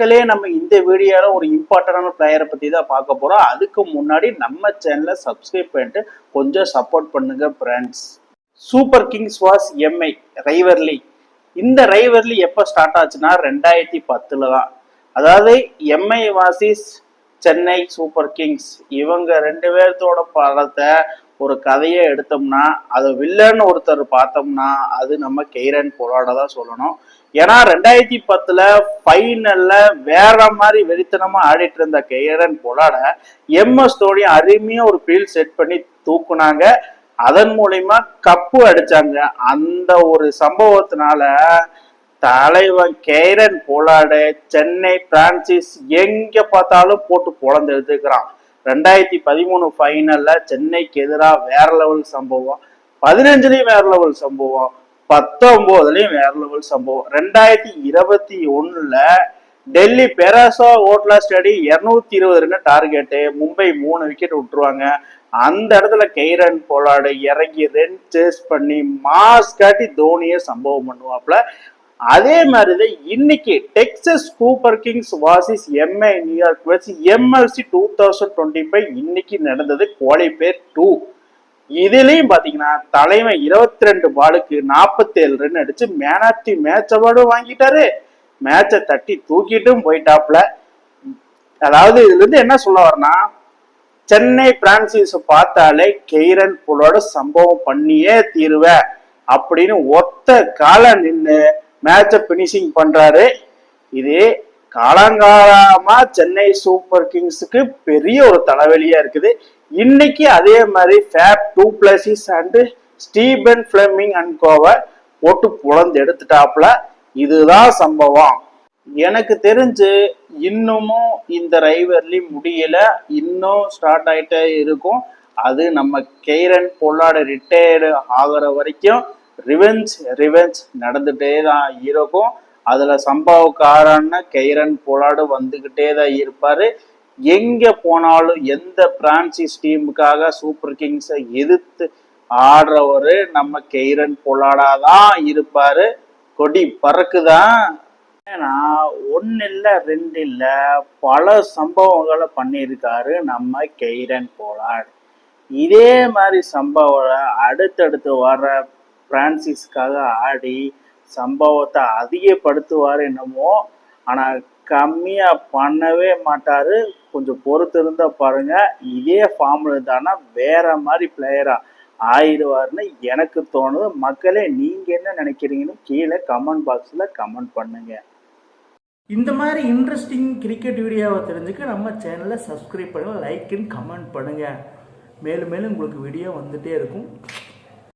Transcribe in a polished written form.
மக்களே, நம்ம இந்த வீடியோல ஒரு இம்பார்ட்டன்டான பிளேயரை பத்தி தான் பார்க்க போறோம். அதுக்கு முன்னாடி நம்ம சேனலை சப்ஸ்கிரைப் பண்ணிட்டு கொஞ்சம் சப்போர்ட் பண்ணுங்க friends. Super kings versus MI rivalry. இந்த ரைவர்லி எப்போ ஸ்டார்ட் ஆச்சுன்னா 2010 தான். அதாவது MI versus Chennai super kings, இவங்க ரெண்டு பேர்த்தோட படத்தை ஒரு கதையை எடுத்தோம்னா அது வில்லன்னு ஒருத்தர் பார்த்தோம்னா அது நம்ம கெய்ரன் பொலாட தான் சொல்லணும். ஏன்னா 2010 ஃபைனல்ல வேற மாதிரி வெறித்தனமா ஆடிட்டு இருந்த கெய்ரன் பொலாட எம்எஸ் தோனி அருமையா ஒரு ஃபீல்ட் செட் பண்ணி தூக்குனாங்க. அதன் மூலியமா கப்பு அடிச்சாங்க. அந்த ஒரு சம்பவத்தினால தலைவன் கெய்ரன் பொலாடு சென்னை பிரான்சிஸ் எங்க பார்த்தாலும் போட்டு பொழந்து எடுத்துக்கிறான். 2013 ஃபைனல்ல சென்னைக்கு எதிராக வேற லெவல் சம்பவம், 15லயும் வேற லெவல் சம்பவம், 19லயும் வேற லெவல் சம்பவம். 2021 Delhi பெராசா ஓட்லா steady 220 run target, Mumbai 3 wicket விட்டுருவாங்க. அந்த இடத்துல கெய்ரன் பொலாடு இறங்கி ரன் சேஸ் பண்ணி மாஸ் காட்டி தோனியை சம்பவம் பண்ணுவாப்ல. அதே மாதிரிதான் இன்னைக்கு Texas super Kings வாசிஸ் Mi New York verse MLC 2025 இன்னைக்கு நடந்தது குவாலிஃபயர் 2. இதுலயும் பாத்தீங்கன்னா தலைவன் 22 பாலுக்கு 47 ரன் அடிச்சு man of the match award வாங்கிட்டாரு. மேட்சை தட்டி தூக்கிட்டும் போயிட்டாப்ல. அதாவது இதுல இருந்து என்ன சொல்ல வரனா, சென்னை பிரான்சிஸ் பார்த்தாலே கெய்ரன் பொலாட சம்பவம் பண்ணியே தீருவேன் அப்படின்னு ஒத்த கால நின்று மேட்சை பினிஷிங் பண்றாரு. இது காலங்காலமா சென்னை சூப்பர் கிங்ஸுக்கு பெரிய ஒரு தலைவலியா இருக்குது. இன்னைக்கு அதே மாதிரி ஃபேப் two Plessis and Stephen Fleming and Kovai போட்டு புலந்து எடுத்துட்டாப்ல. இதுதான் சம்பவம். எனக்கு தெரிஞ்சு இன்னமும் இந்த ரைவர்லி முடியல, இன்னும் ஸ்டார்ட் ஆயிட்டே இருக்கும். அது நம்ம கெய்ரன் பொலாட ரிட்டையர்டு ஆகிற வரைக்கும் ரிவெஞ்ச் நடந்துட்டே தான் இருக்கும். அதுல சம்பவக்காரன்னு கெய்ரன் பொலாடு வந்துகிட்டே தான் இருப்பாரு. எங்க போனாலும் எந்த பிரான்சிஸ் டீமுக்காக சூப்பர் கிங்ஸை எதிர்த்து ஆடுறவரு நம்ம கெய்ரன் பொலாடா தான் இருப்பாரு. கொடி பறக்குதான். ஏன்னா 1 இல்லை 2 இல்லை பல சம்பவங்களை பண்ணியிருக்காரு நம்ம கெய்ரன் பொலாட். இதே மாதிரி சம்பவம் அடுத்தடுத்து வர பிரான்சிஸ்க்காக ஆடி சம்பவத்தை அதிகப்படுத்துவார் என்னமோ, ஆனால் கம்மியாக பண்ணவே மாட்டார். கொஞ்சம் பொறுத்து இருந்தால் பாருங்க, இதே ஃபார்மில் இருந்தானா வேற மாதிரி பிளேயரா ஆயிடுவார்னு எனக்கு தோணுது. மக்களே, நீங்கள் என்ன நினைக்கிறீங்கன்னு கீழே கமெண்ட் பாக்ஸில் கமெண்ட் பண்ணுங்க. இந்த மாதிரி இன்ட்ரெஸ்டிங் கிரிக்கெட் வீடியோவை தெரிஞ்சுக்க நம்ம சேனலை சப்ஸ்கிரைப் பண்ணுங்கள், லைக் அண்ட் கமெண்ட் பண்ணுங்கள். மேலும் மேலும் உங்களுக்கு வீடியோ வந்துகிட்டே இருக்கும்.